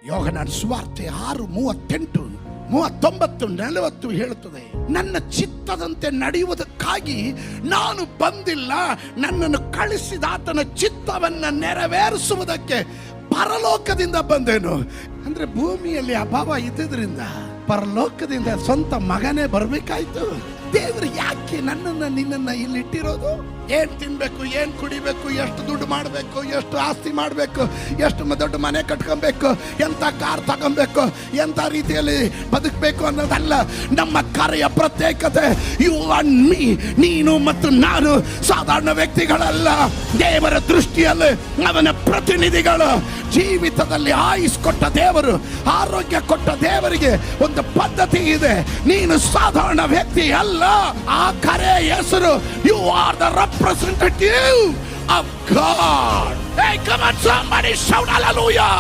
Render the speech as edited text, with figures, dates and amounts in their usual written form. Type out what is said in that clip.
ಯೋಹನನ ಸುವಾರ್ತೆ 6:38-39 ಹೇಳುತ್ತದೆ, ನನ್ನ ಚಿತ್ತದಂತೆ ನಡೆಯುವುದಕ್ಕಾಗಿ ನಾನು ಬಂದಿಲ್ಲ, ನನ್ನನ್ನು ಕಳಿಸಿದಾತನ ಚಿತ್ತವನ್ನ ನೆರವೇರಿಸುವುದಕ್ಕೆ ಪರಲೋಕದಿಂದ ಬಂದೇನು. ಅಂದ್ರೆ ಭೂಮಿಯಲ್ಲಿ ಅಭಾವ ಇದ್ದಿದ್ರಿಂದ ಪರಲೋಕದಿಂದ ಸ್ವಂತ ಮಗನೇ ಬರ್ಬೇಕಾಯ್ತು. ದೇವರು ಯಾಕೆ ನನ್ನನ್ನ ನಿನ್ನನ್ನ ಇಲ್ಲಿ ಇಟ್ಟಿರೋದು? ಏನ್ ತಿನ್ಬೇಕು, ಏನ್ ಕುಡಿಬೇಕು, ಎಷ್ಟು ದುಡ್ಡು ಮಾಡಬೇಕು, ಎಷ್ಟು ಆಸ್ತಿ ಮಾಡಬೇಕು, ಎಷ್ಟು ದೊಡ್ಡ ಮನೆ ಕಟ್ಕೊಬೇಕು, ಎಂತ ಕಾರ್ ತಗೊಬೇಕು, ಎಂತ ರೀತಿಯಲ್ಲಿ ಬದುಕಬೇಕು ಅನ್ನೋದಲ್ಲ ನಮ್ಮ ಕರೆಯ ಪ್ರತ್ಯೇಕತೆ. ಯು ಅಂಡ್ ಮೀ, ನೀನು ಮತ್ತು ನಾನು ಸಾಧಾರಣ ವ್ಯಕ್ತಿಗಳಲ್ಲ. ದೇವರ ದೃಷ್ಟಿಯಲ್ಲಿ ಅವನ ಪ್ರತಿನಿಧಿಗಳು. ಜೀವಿತದಲ್ಲಿ ಆಯುಸ್ ಕೊಟ್ಟ ದೇವರು, ಆರೋಗ್ಯ ಕೊಟ್ಟ ದೇವರಿಗೆ ಒಂದು ಪದ್ಧತಿ ಇದೆ. ನೀನು ಸಾಧಾರಣ ವ್ಯಕ್ತಿ ಅಲ್ಲ. ಆ ಕರೆ ಹೆಸರು you are the representative of God. Hey, come on, somebody shout hallelujah.